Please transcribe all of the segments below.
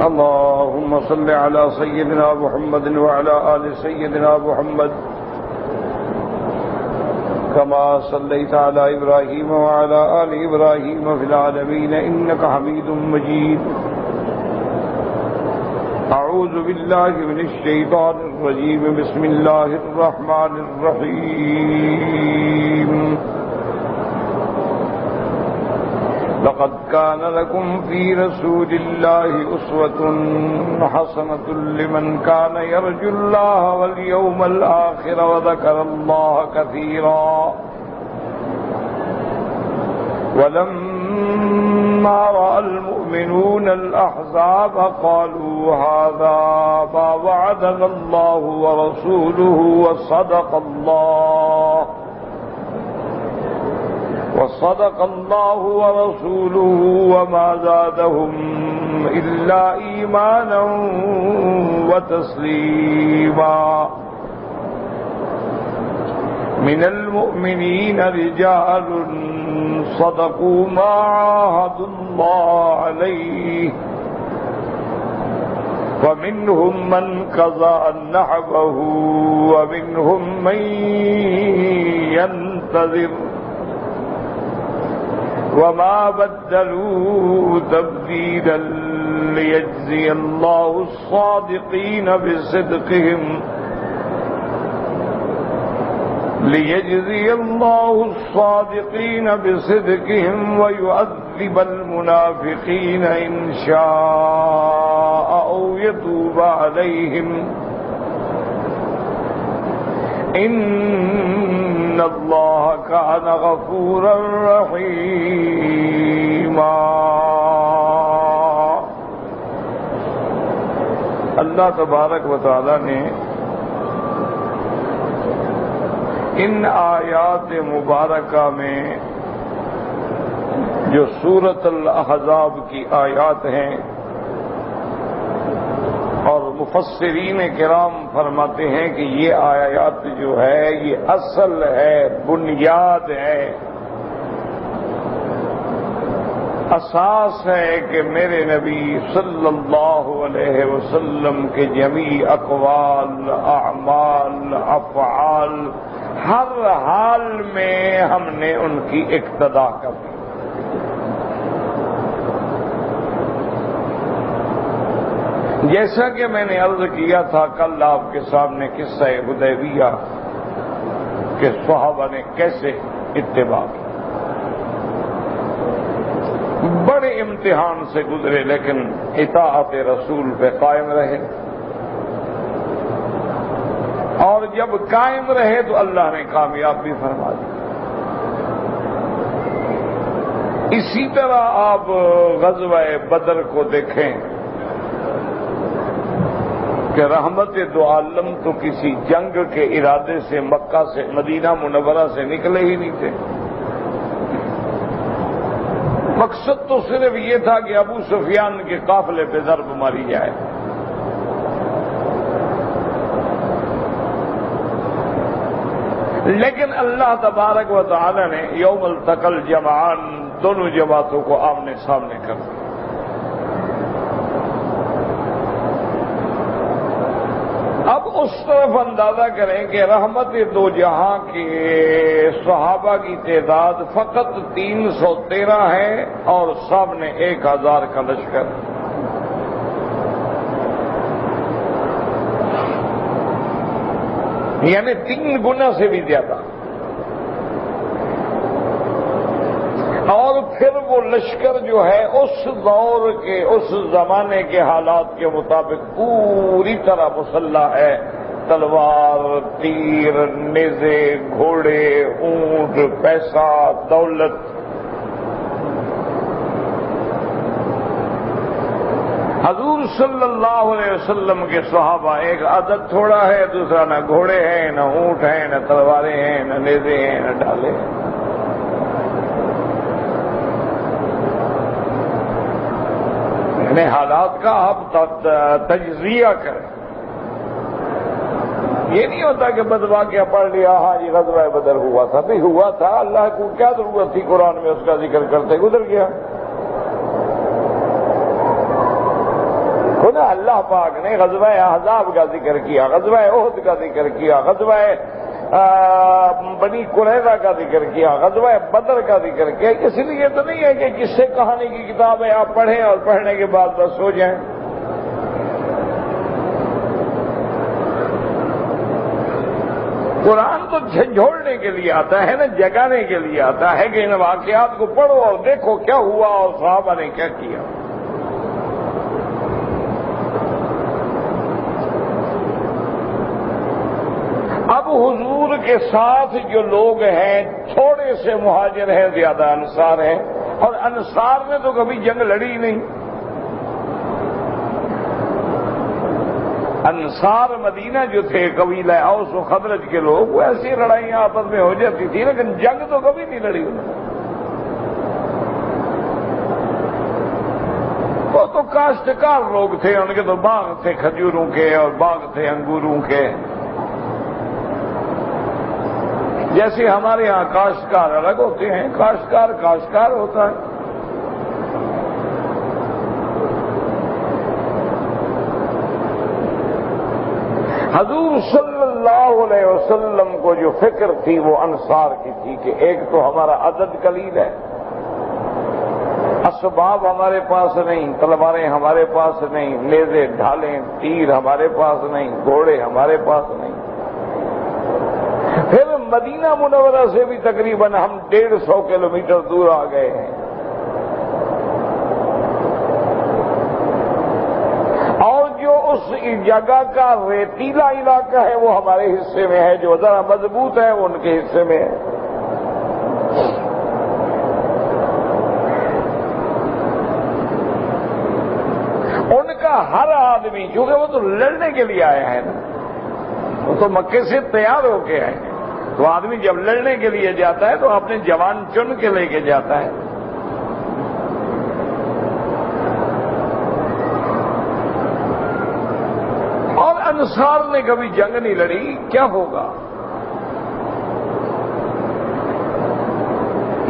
اللهم صل على سيدنا محمد وعلى آل سيدنا محمد كما صليت على إبراهيم وعلى آل إبراهيم في العالمين إنك حميد مجيد. أعوذ بالله من الشيطان الرجيم. بسم الله الرحمن الرحيم. لقد كان لكم في رسول الله أسوة حسنة لمن كان يرجو الله واليوم الآخر وذكر الله كثيرا. ولما رأى المؤمنون الأحزاب قالوا هذا ما وعدنا الله ورسوله وصدق الله ورسوله وما زادهم إلا إيمانا وتسليما. من المؤمنين رجال صدقوا ما عاهدوا الله عليه فمنهم من قضى نحبه ومنهم من ينتظر وما بدلوا تبديلا ليجزي الله الصادقين بصدقهم ويعذب المنافقين إن شاء أو يتوب عليهم إن الله كان غفورا رحيما. اللہ تبارک و تعالی نے ان آیات مبارکہ میں جو سورۃ الاحزاب کی آیات ہیں، اور مفسرین کرام فرماتے ہیں کہ یہ آیات جو ہے یہ اصل ہے، بنیاد ہے، اساس ہے کہ میرے نبی صلی اللہ علیہ وسلم کے جمیع اقوال، اعمال، افعال، ہر حال میں ہم نے ان کی اقتداء کرنی. جیسا کہ میں نے عرض کیا تھا کل آپ کے سامنے قصہ حدیبیہ کہ صحابہ نے کیسے اتباع کی، بڑے امتحان سے گزرے لیکن اطاعت رسول پہ قائم رہے، اور جب قائم رہے تو اللہ نے کامیاب بھی فرما دی. اسی طرح آپ غزوہ بدر کو دیکھیں کہ رحمت دو عالم تو کسی جنگ کے ارادے سے مکہ سے مدینہ منورہ سے نکلے ہی نہیں تھے. مقصد تو صرف یہ تھا کہ ابو سفیان کے قافلے پہ ضرب ماری جائے. لیکن اللہ تبارک و تعالی نے یوم التقى الجمعان دونوں جماعتوں کو آمنے سامنے کر دیا. اب اس طرف اندازہ کریں کہ رحمت دو جہاں کے صحابہ کی تعداد فقط 313 ہے اور سامنے 1000 کا لشکر. یعنی 3 گنا سے بھی زیادہ. اور پھر وہ لشکر جو ہے اس دور کے، اس زمانے کے حالات کے مطابق پوری طرح مسلح ہے. تلوار، تیر، نیزے، گھوڑے، اونٹ، پیسہ، دولت. حضور صلی اللہ علیہ وسلم کے صحابہ ایک عدد تھوڑا ہے، دوسرا نہ گھوڑے ہیں، نہ اونٹ ہیں، نہ تلواریں ہیں، نہ نیزے ہیں، نہ ڈالے ہیں. یعنی حالات کا آپ تجزیہ کریں. یہ نہیں ہوتا کہ بد واقعہ پڑھ لیا ہاں جی غزوہ بدر ہوا تھا، نہیں ہوا تھا، اللہ کو کیا ضرورت تھی قرآن میں اس کا ذکر کرتے، گزر گیا. اللہ پاک نے غزوہ احزاب کا ذکر کیا، غزوہ احد کا ذکر کیا، غزوہ بنی قریظہ کا ذکر کیا، غزوہ بدر کا ذکر کیا، اس لیے تو نہیں ہے کہ قصے کہانی کی کتاب ہے آپ پڑھیں اور پڑھنے کے بعد بس سو جائیں۔ قرآن تو جھنجھوڑنے کے لیے آتا ہے نا، جگانے کے لیے آتا ہے کہ ان واقعات کو پڑھو اور دیکھو کیا ہوا اور صحابہ نے کیا کیا۔ اب حضور کے ساتھ جو لوگ ہیں تھوڑے سے مہاجر ہیں، زیادہ انصار ہیں، اور انصار نے تو کبھی جنگ لڑی نہیں۔ انصار مدینہ جو تھے قبیلہ اوس و خزرج کے لوگ، وہ ایسی لڑائیاں آپس میں ہو جاتی تھی، لیکن جنگ تو کبھی نہیں لڑی انہوں نے۔ وہ تو کاشتکار لوگ تھے، ان کے تو باغ تھے کھجوروں کے اور باغ تھے انگوروں کے، جیسے ہمارے یہاں کاشتکار الگ ہوتے ہیں، کاشتکار ہوتا ہے۔ حضور صلی اللہ علیہ وسلم کو جو فکر تھی وہ انصار کی تھی کہ ایک تو ہمارا عدد قلیل ہے، اسباب ہمارے پاس نہیں، تلواریں ہمارے پاس نہیں، نیزے ڈھالیں تیر ہمارے پاس نہیں، گھوڑے ہمارے پاس نہیں۔ پھر مدینہ منورہ سے بھی تقریباً ہم 150 کلومیٹر دور آ گئے ہیں، اور جو اس جگہ کا ریتیلا علاقہ ہے وہ ہمارے حصے میں ہے، جو ذرا مضبوط ہے وہ ان کے حصے میں ہے۔ ان کا ہر آدمی، کیونکہ وہ تو لڑنے کے لیے آیا ہے نا، وہ تو مکے سے تیار ہو کے آئے ہیں، تو آدمی جب لڑنے کے لیے جاتا ہے تو اپنے جوان چن کے لے کے جاتا ہے۔ اور انصار نے کبھی جنگ نہیں لڑی، کیا ہوگا؟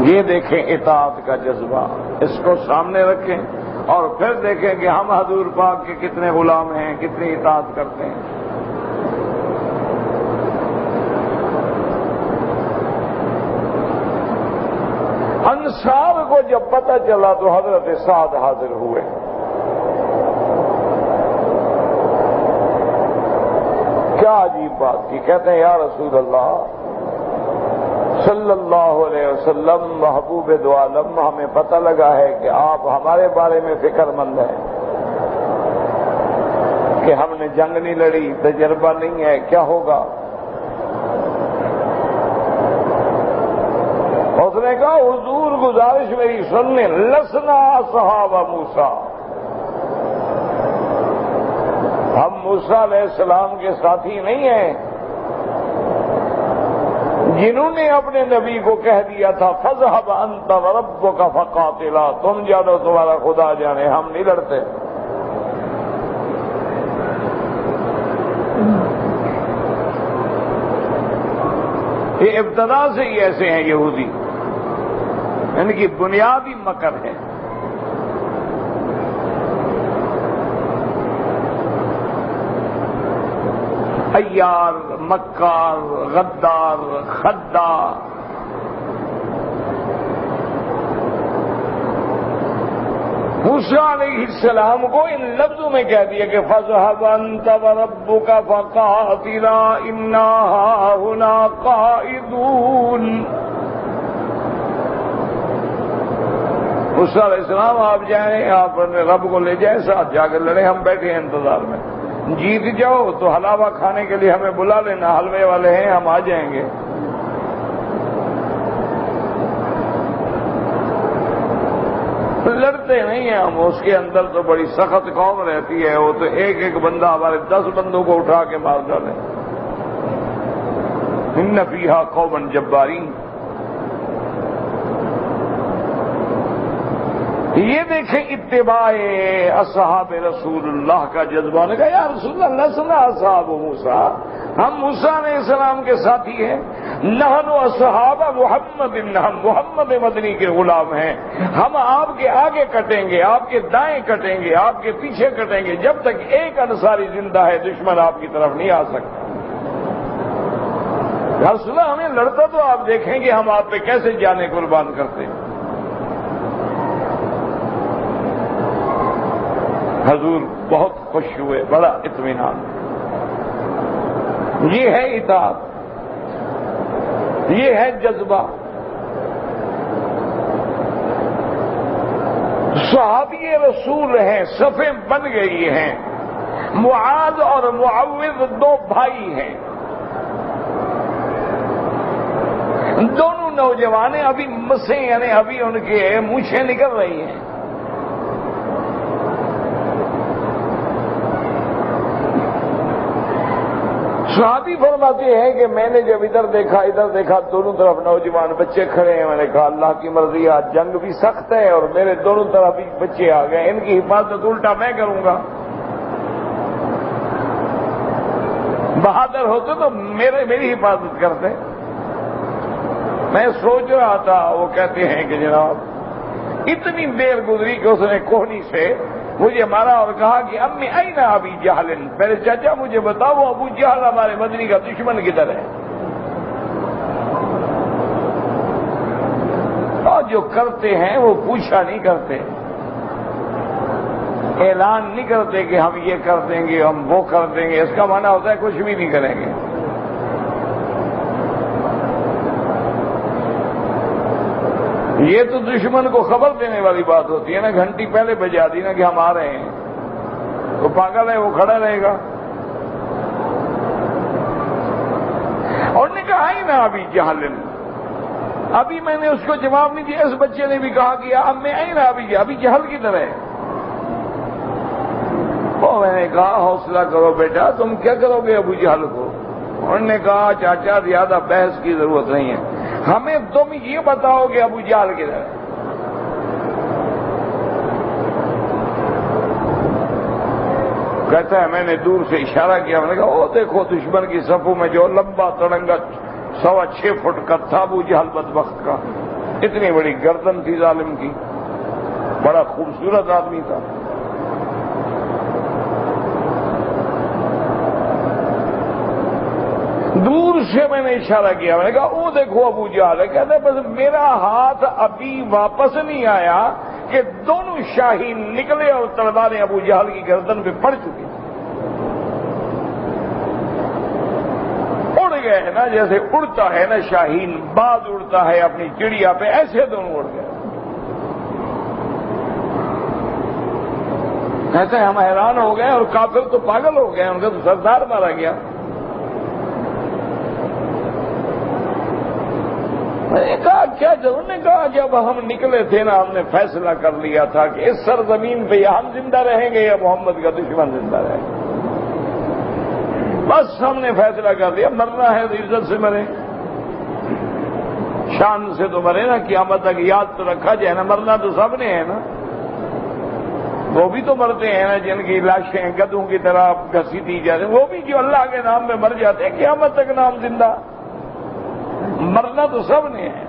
یہ دیکھیں اطاعت کا جذبہ، اس کو سامنے رکھیں اور پھر دیکھیں کہ ہم حضور پاک کے کتنے غلام ہیں، کتنی اطاعت کرتے ہیں۔ انصار کو جب پتہ چلا تو حضرت سعد حاضر ہوئے۔ کیا عجیب بات کی، کہتے ہیں یا رسول اللہ صلی اللہ علیہ وسلم محبوب دو عالم، ہمیں پتہ لگا ہے کہ آپ ہمارے بارے میں فکر مند ہیں کہ ہم نے جنگ نہیں لڑی، تجربہ نہیں ہے، کیا ہوگا؟ اس نے کہا حضور گزارش میری سننے، لسنا اصحاب موسیٰ، ہم موسیٰ علیہ السلام کے ساتھی نہیں ہیں جنہوں نے اپنے نبی کو کہہ دیا تھا فَاذْهَبْ أَنْتَ وَرَبُّكَ فَقَاتِلَا، تم جانو تمہارا خدا جانے، ہم نہیں لڑتے۔ یہ ابتدا سے ہی ایسے ہیں یہودی، ان کی بنیادی مکر ہے۔ عیار، مکار، غدار، خداع، موسیٰ علیہ السلام کو ان لفظوں میں کہہ دیا کہ فَاذْهَبْ أَنْتَ وَرَبُّكَ فَقَاتِلَا إِنَّا هَاهُنَا قَاعِدُونَ۔ موسیٰ علیہ السلام آپ جائیں، آپ اپنے رب کو لے جائیں، ساتھ جا کر لڑیں، ہم بیٹھے ہیں انتظار میں، جیت جاؤ تو حلوہ کھانے کے لیے ہمیں بلا لینا، حلوے والے ہیں، ہم آ جائیں گے۔ لڑتے نہیں ہیں ہم، اس کے اندر تو بڑی سخت قوم رہتی ہے، وہ تو ایک ایک بندہ ہمارے 10 بندوں کو اٹھا کے مار ڈالے۔ ان فیہا قوما جبارین۔ یہ دیکھیں اتباع اصحاب رسول اللہ کا جذبہ، نے کہا یا رسول اللہ لسنا اصحاب موسیٰ، ہم موسیٰ علیہ السلام کے ساتھی ہیں. نحن اصحاب محمد، ہم محمد مدنی کے غلام ہیں. ہم آپ کے آگے کٹیں گے، آپ کے دائیں کٹیں گے، آپ کے پیچھے کٹیں گے، جب تک ایک انصاری زندہ ہے دشمن آپ کی طرف نہیں آ سکتا. حوصلہ ہمیں لڑتا تو آپ دیکھیں گے ہم آپ پہ کیسے جانیں قربان کرتے ہیں. حضور بہت خوش ہوئے، بڑا اطمینان. یہ ہے اطاعت، یہ ہے جذبہ. صحابی رسول ہیں، صفیں بن گئی ہیں. معاذ اور معوذ دو بھائی ہیں، دونوں نوجوان ابھی مسیں، یعنی ابھی ان کے مونچھیں نکل رہی ہیں. صحابی فرماتے ہیں کہ میں نے جب ادھر دیکھا دونوں طرف نوجوان بچے کھڑے ہیں. میں نے کہا اللہ کی مرضی، آج جنگ بھی سخت ہے اور میرے دونوں طرف بھی بچے آ گئے، ان کی حفاظت الٹا میں کروں گا. بہادر ہوتے تو میری حفاظت کرتے. میں سوچ رہا تھا، وہ کہتے ہیں کہ جناب اتنی دیر گزری کہ اس نے کوہنی سے مجھے مارا اور کہا کہ امی اینا ابی جہل، میرے چاچا مجھے بتاؤ ابو جہل ہمارے مدنی کا دشمن کدھر ہے. اور جو کرتے ہیں وہ پوچھا نہیں کرتے، اعلان نہیں کرتے کہ ہم یہ کر دیں گے، ہم وہ کر دیں گے. اس کا معنی ہوتا ہے کچھ بھی نہیں کریں گے. یہ تو دشمن کو خبر دینے والی بات ہوتی ہے نا، گھنٹی پہلے بجا دی نا کہ ہم آ رہے ہیں، تو پاگل ہے وہ کھڑا رہے گا. اور نے کہا ہی نا ابھی جہل، ابھی میں نے اس کو جواب نہیں دیا. اس بچے نے بھی کہا کہ اب میں آئی نا ابھی جہل کی طرح. میں نے کہا حوصلہ کرو بیٹا، تم کیا کرو گے ابو جہل کو؟ انہوں نے کہا چاچا زیادہ بحث کی ضرورت نہیں ہے، ہمیں تم یہ بتاؤ کہ ابو جہل کدھر ہے. کہتا ہے میں نے دور سے اشارہ کیا. میں نے کہا وہ دیکھو دشمن کی صفوں میں جو لمبا تڑنگا 6.25 فٹ کا تھا ابو جہل بدبخت کا. اتنی بڑی گردن تھی ظالم کی، بڑا خوبصورت آدمی تھا. دور سے میں نے اشارہ کیا. میں نے کہا وہ دیکھو ابو جہل ہے. کہتے بس میرا ہاتھ ابھی واپس نہیں آیا کہ دونوں شاہین نکلے اور تلواریں ابو جہل کی گردن پہ پڑ چکی. اڑ گئے نا، جیسے اڑتا ہے نا شاہین، باز اڑتا ہے اپنی چڑیا پہ، ایسے دونوں اڑ گئے. کہتے ہیں ہم حیران ہو گئے اور کافر تو پاگل ہو گئے، ان کا تو سردار مارا گیا. میں نے کہا کیا انہوں نے کہا جب ہم نکلے تھے نا ہم نے فیصلہ کر لیا تھا کہ اس سرزمین پہ یا ہم زندہ رہیں گے یا محمد کا دشمن زندہ رہے گا. بس ہم نے فیصلہ کر دیا، مرنا ہے تو عزت سے مرے، شان سے تو مرے نا، قیامت تک یاد تو رکھا جائے نا. مرنا تو سب نے ہے نا، وہ بھی تو مرتے ہیں نا جن کی لاشیں گدھوں کی طرح گھسیٹی جاتی، وہ بھی جو اللہ کے نام میں مر جاتے ہیں، قیامت تک نام زندہ. مرنا تو سب نے ہے.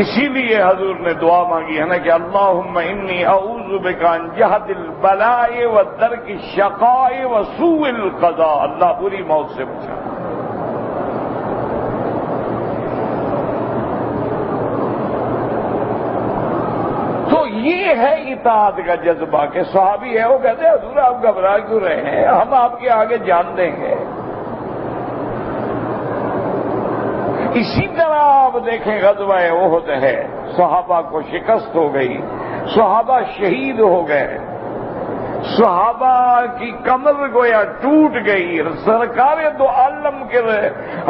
اسی لیے حضور نے دعا مانگی ہے نا کہ اللہم انی اعوذ بک ان جہد البلاء ودرک الشقاء وسوء القضاء. اللہ بری موت سے بچا. تو یہ ہے اطاعت کا جذبہ کہ صحابی ہے وہ کہتے ہیں حضور آپ گھبرا کیوں رہے ہیں، ہم آپ کے آگے جان دیں گے. اسی طرح آپ دیکھیں غزوہ احد ہے، صحابہ کو شکست ہو گئی، صحابہ شہید ہو گئے، صحابہ کی کمر گویا ٹوٹ گئی، سرکار دو عالم کے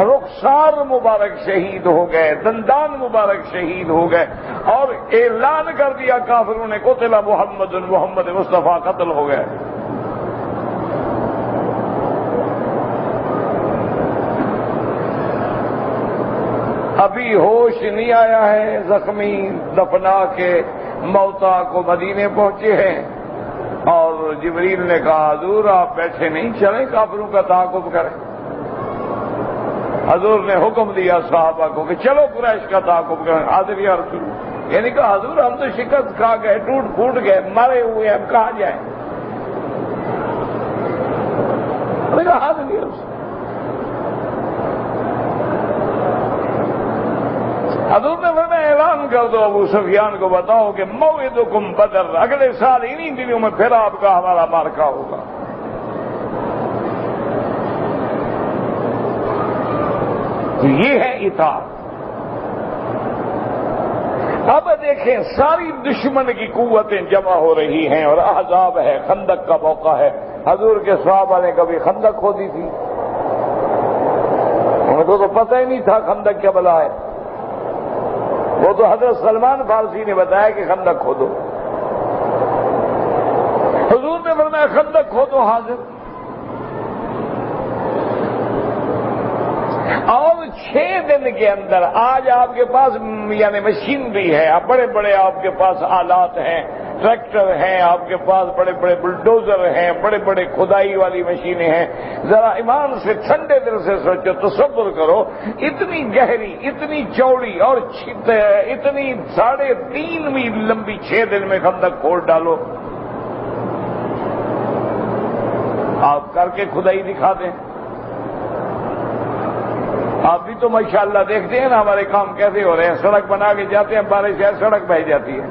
رخسار مبارک شہید ہو گئے، دندان مبارک شہید ہو گئے، اور اعلان کر دیا کافروں نے قتل محمد مصطفیٰ قتل ہو گئے. ابھی ہوش نہیں آیا ہے، زخمی دفنا کے موتا کو مدینے پہنچے ہیں. اور جبریل نے کہا حضور آپ بیٹھے نہیں چلیں کافروں کا تعاقب کریں. حضور نے حکم دیا صحابہ کو کہ چلو قریش کا تعاقب کریں. حاضر یا رسول اللہ، یعنی کہا حضور ہم تو شکست کھا گئے، ٹوٹ پھوٹ گئے، مرے ہوئے، ہم کہاں جائیں؟ انہوں نے کہا حاضر یا رسول. حضور نے فرمایا اعلان کر دو ابو سفیان کو، بتاؤ کہ موعدکم بدر، اگلے سال انہی دنوں میں پھر آپ کا ہمارا مارکا ہوگا. یہ ہے اطاعت. اب دیکھیں ساری دشمن کی قوتیں جمع ہو رہی ہیں اور احزاب ہے، خندق کا موقع ہے. حضور کے صحابہ نے کبھی خندق کھودی تھی؟ ان کو تو پتہ ہی نہیں تھا خندق کیا بلا ہے. وہ تو حضرت سلمان فارسی نے بتایا کہ خندق کھودو. حضور نے فرمایا خندق کھودو، حاضر. اور 6 دن کے اندر آج آپ کے پاس یعنی مشینری ہے، بڑے بڑے آپ کے پاس آلات ہیں، ٹریکٹر ہیں، آپ کے پاس بڑے بڑے بلڈوزر ہیں، بڑے بڑے کھدائی والی مشینیں ہیں. ذرا ایمان سے ٹھنڈے دل سے سوچو، تصور کرو اتنی گہری، اتنی چوڑی اور اتنی 3.5 میل لمبی 6 دن میں خندق کھود ڈالو. آپ کر کے کھدائی دکھا دیں. آپ بھی تو ماشاءاللہ دیکھتے ہیں نا ہمارے کام کیسے ہو رہے ہیں. سڑک بنا کے جاتے ہیں، بارش ہے سڑک بہہ جاتی ہے.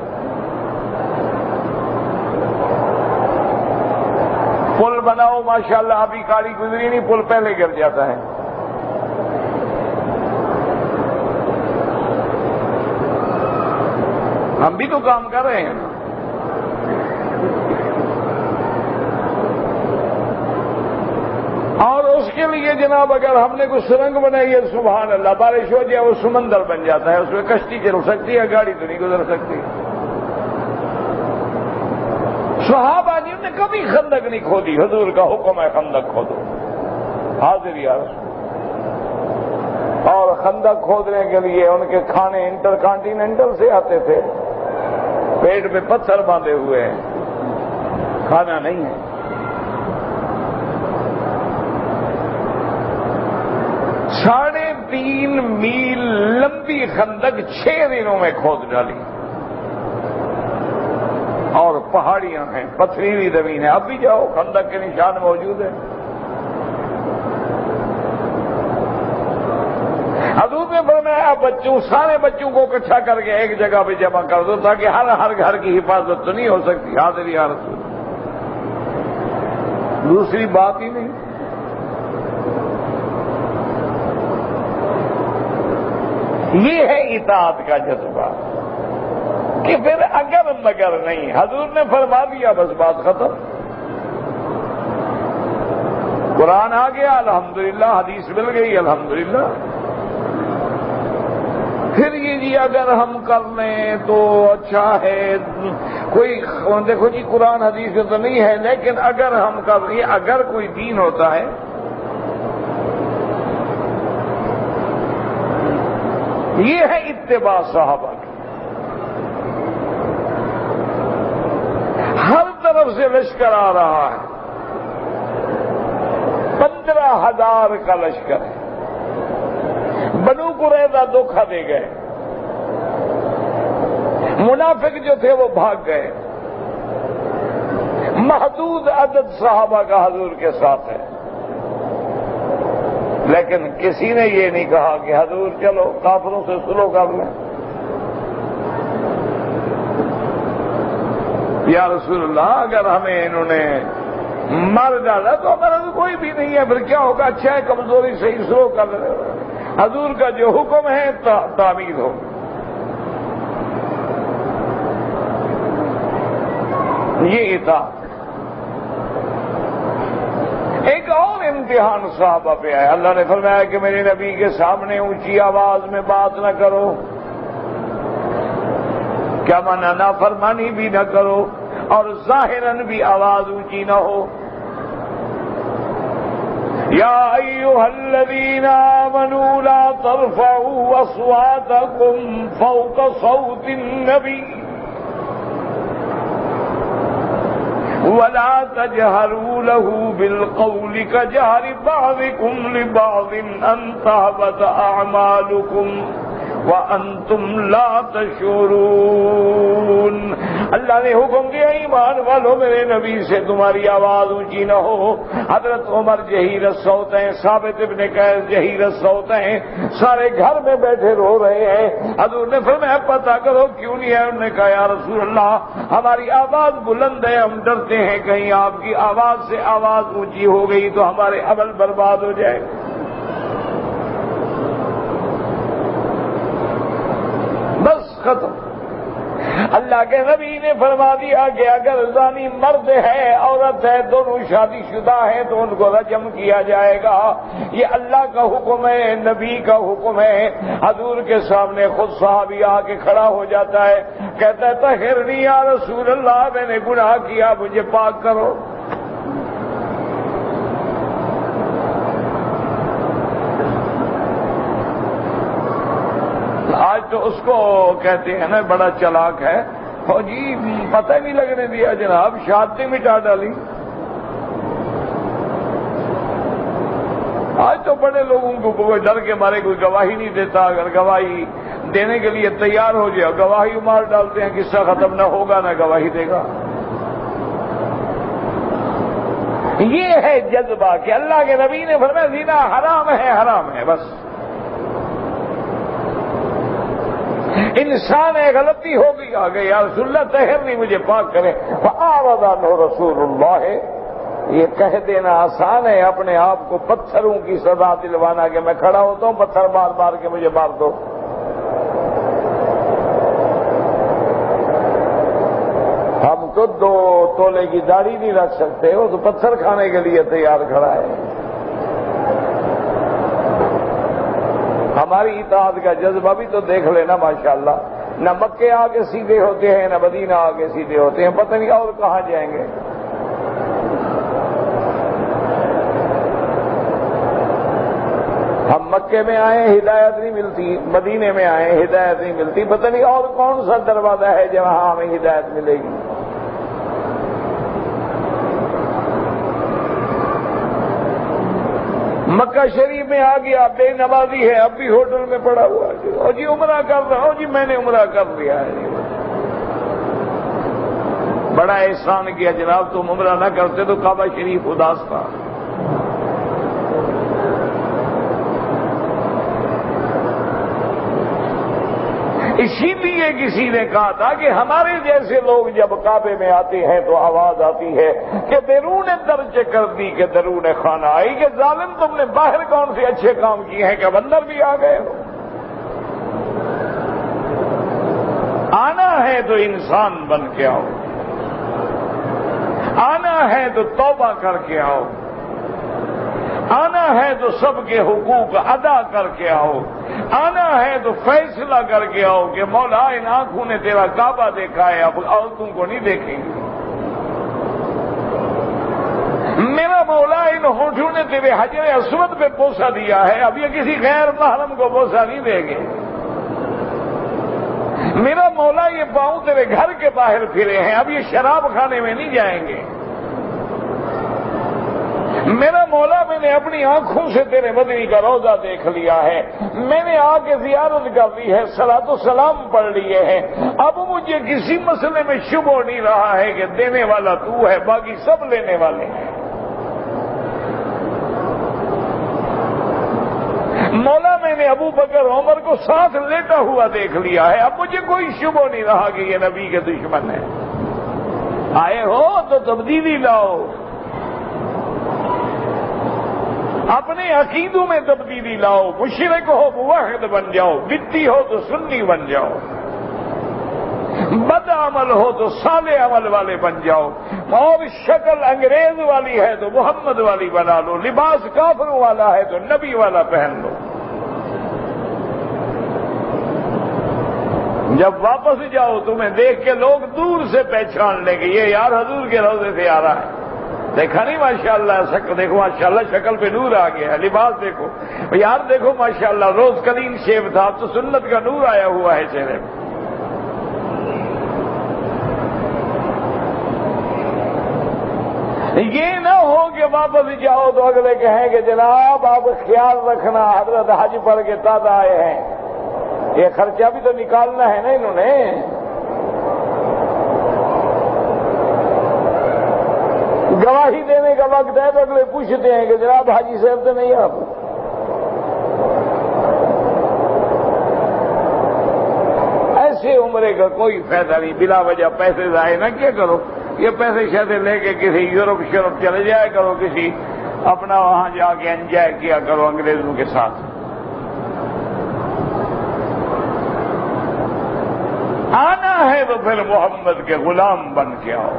پل بناؤ ماشاءاللہ، ابھی گاڑی گزری نہیں، پل پہلے گر جاتا ہے. ہم بھی تو کام کر رہے ہیں. اور اس کے لیے جناب اگر ہم نے کوئی سرنگ بنائی ہے، سبحان اللہ، بارش ہو جائے وہ سمندر بن جاتا ہے، اس میں کشتی چل سکتی ہے، گاڑی تو نہیں گزر سکتی. صحابہ جی نے کبھی خندق نہیں کھودی. حضور کا حکم ہے خندق کھودو، حاضر یا رسول. اور خندق کھودنے کے لیے ان کے کھانے انٹر کانٹیننٹل سے آتے تھے، پیٹ میں پتھر باندھے ہوئے ہیں، کھانا نہیں ہے. 3.5 میل لمبی خندق 6 دنوں میں کھود ڈالی. اور پہاڑیاں ہیں، پتھریلی زمین ہے. اب بھی جاؤ خندق کے نشان موجود ہیں. حضور نے فرمایا بچوں، سارے بچوں کو اکٹھا کر کے ایک جگہ پہ جمع کر دو تاکہ ہر گھر کی حفاظت تو نہیں ہو سکتی. حاضر یا رسول. دوسری بات ہی نہیں. یہ ہے اطاعت کا جذبہ کہ پھر اگر مگر نہیں. حضور نے فرما دیا بس بات ختم. قرآن آ گیا الحمدللہ، حدیث مل گئی الحمدللہ. پھر یہ جی اگر ہم کر لیں تو اچھا ہے. کوئی دیکھو جی قرآن حدیث میں تو نہیں ہے، لیکن اگر ہم کر لیں، اگر کوئی دین ہوتا ہے یہ ہے اتباع صحابہ کی. ہر طرف سے لشکر آ رہا ہے، 15,000 کا لشکر ہے. بنو قریظہ دھوکہ دے گئے، منافق جو تھے وہ بھاگ گئے. محدود عدد صحابہ کا حضور کے ساتھ ہے، لیکن کسی نے یہ نہیں کہا کہ حضور چلو کافروں سے صلح کر لیں. یا رسول اللہ اگر ہمیں انہوں نے مار ڈالا تو ہمارا تو کوئی بھی نہیں ہے، پھر کیا ہوگا؟ اچھا ہے کمزوری سے ہی صلح کر لیں. حضور کا جو حکم ہے تعمیر ہو. یہ اطاعت. ایک اور امتحان صحابہ پہ آیا. اللہ نے فرمایا کہ میرے نبی کے سامنے اونچی آواز میں بات نہ کرو. کیا مانا؟ نافرمانی بھی نہ کرو اور ظاہراً بھی آواز اونچی نہ ہو. یا ایھا الذین آمنوا لا ترفعوا اصواتکم فوق صوت النبی ولا تجهروا له بالقول كجهر بعضكم لبعض ان تهبط اعمالكم وانتم لا تشعرون۔ اللہ نے حکم دیا ایمان والو میرے نبی سے تمہاری آواز اونچی نہ ہو۔ حضرت عمر جہیر الصوت ہیں، ثابت ابن قیس جہیر الصوت ہیں، سارے گھر میں بیٹھے رو رہے ہیں۔ حضور نے فرمایا پتہ کرو کیوں نہیں ہے؟ انہوں نے کہا یا رسول اللہ ہماری آواز بلند ہے، ہم ڈرتے ہیں کہیں آپ کی آواز سے آواز اونچی ہو گئی تو ہمارے عمل برباد ہو جائے۔ بس ختم۔ اللہ کے نبی نے فرما دیا کہ اگر زانی مرد ہے عورت ہے دونوں شادی شدہ ہیں تو ان کو رجم کیا جائے گا۔ یہ اللہ کا حکم ہے، نبی کا حکم ہے۔ حضور کے سامنے خود صحابی آ کے کھڑا ہو جاتا ہے، کہتا ہے طہرنی یا رسول اللہ میں نے گناہ کیا مجھے پاک کرو۔ آج تو اس کو کہتے ہیں نا بڑا چلاک ہے، جی پتہ نہیں لگنے دیا جناب شادی مٹا ڈالی۔ آج تو بڑے لوگوں کو کوئی ڈر کے مارے کوئی گواہی نہیں دیتا، اگر گواہی دینے کے لیے تیار ہو جائے گواہی مار ڈالتے ہیں، قصہ ختم نہ ہوگا نہ گواہی دے گا۔ یہ ہے جذبہ کہ اللہ کے نبی نے فرمایا زنا حرام ہے، حرام ہے بس۔ انسان ہے غلطی ہو گئی آ گئی یا رسول اللہ طہر نہیں مجھے پاک کرے، فأعرض عنہ رسول اللہ۔ یہ کہہ دینا آسان ہے، اپنے آپ کو پتھروں کی سزا دلوانا کہ میں کھڑا ہوتا ہوں پتھر مار مار کے مجھے مار دو۔ ہم تو 2 تولے کی داڑھی نہیں رکھ سکتے، وہ تو پتھر کھانے کے لیے تیار کھڑا ہے۔ ہماری اطاعت کا جذبہ بھی تو دیکھ لینا ماشاءاللہ، نہ مکے آگے سیدھے ہوتے ہیں نہ مدینہ آگے سیدھے ہوتے ہیں، پتہ نہیں اور کہاں جائیں گے۔ ہم مکے میں آئے ہدایت نہیں ملتی، مدینے میں آئے ہدایت نہیں ملتی، پتہ نہیں اور کون سا دروازہ ہے جہاں ہمیں ہدایت ملے گی۔ مکہ شریف میں آ گیا بے نمازی ہے اب بھی ہوٹل میں پڑا ہوا ہے، اور جی عمرہ کر رہا ہوں، جی میں نے عمرہ کر لیا ہے۔ بڑا احسان کیا جناب، تم عمرہ نہ کرتے تو کعبہ شریف اداس تھا۔ اسی لیے کسی نے کہا تھا کہ ہمارے جیسے لوگ جب کعبے میں آتے ہیں تو آواز آتی ہے کہ بیرون درج کر دی کہ درون خانہ آئی، کہ ظالم تم نے باہر کون سے اچھے کام کیے ہیں کہ اندر بھی آ گئے ہو۔ آنا ہے تو انسان بن کے آؤ، آنا ہے تو توبہ کر کے آؤ، آنا ہے تو سب کے حقوق ادا کر کے آؤ، آنا ہے تو فیصلہ کر کے آؤ کہ مولا ان آنکھوں نے تیرا کعبہ دیکھا ہے اب عورتوں کو نہیں دیکھیں گے، میرا مولا ان ہونٹوں نے تیرے حجر اسود پہ بوسہ دیا ہے اب یہ کسی غیر محرم کو بوسہ نہیں دیں گے، میرا مولا یہ پاؤں تیرے گھر کے باہر پھرے ہیں اب یہ شراب کھانے میں نہیں جائیں گے، میرا مولا میں نے اپنی آنکھوں سے تیرے مدنی کا روضہ دیکھ لیا ہے، میں نے آ کے زیارت کر لی ہے، صلاۃ و سلام پڑھ لیے ہیں، اب مجھے کسی مسئلے میں شبہ نہیں رہا ہے کہ دینے والا تو ہے باقی سب لینے والے ہیں۔ مولا میں نے ابو بکر عمر کو ساتھ لیتا ہوا دیکھ لیا ہے، اب مجھے کوئی شبہ نہیں رہا کہ یہ نبی کے دشمن ہے۔ آئے ہو تو تبدیلی لاؤ، اپنے عقیدوں میں تبدیلی لاؤ، مشرک ہو موحد بن جاؤ، بدعی ہو تو سنی بن جاؤ، بد عمل ہو تو صالح عمل والے بن جاؤ، اور شکل انگریز والی ہے تو محمد والی بنا لو، لباس کافروں والا ہے تو نبی والا پہن لو۔ جب واپس جاؤ تمہیں دیکھ کے لوگ دور سے پہچان لیں گے یہ یار حضور کے روضے سے آ رہا ہے، دیکھا نہیں ماشاءاللہ شکل دیکھو ماشاءاللہ شکل پہ نور آ گیا ہے، لباس دیکھو یار دیکھو ماشاءاللہ روز کلین شیو تھا اب تو سنت کا نور آیا ہوا ہے چہرے پہ۔ یہ نہ ہو کہ واپس جاؤ تو اگلے کہیں کہ جناب آپ خیال رکھنا حضرت حج پڑھ کے تازہ آئے ہیں، یہ خرچہ بھی تو نکالنا ہے نا انہوں نے۔ گواہی دینے کا وقت ہے تو اگلے پوچھتے ہیں کہ جناب حاجی صاحب تو نہیں آپ؟ ایسے عمرے کا کوئی فائدہ نہیں، بلا وجہ پیسے ضائع نہ کیا کرو۔ یہ پیسے شیسے لے کے کسی یورپ شورپ چلے جایا کرو، کسی اپنا وہاں جا کے انجوائے کیا کرو انگریزوں کے ساتھ۔ آنا ہے تو پھر محمد کے غلام بن کے آؤ،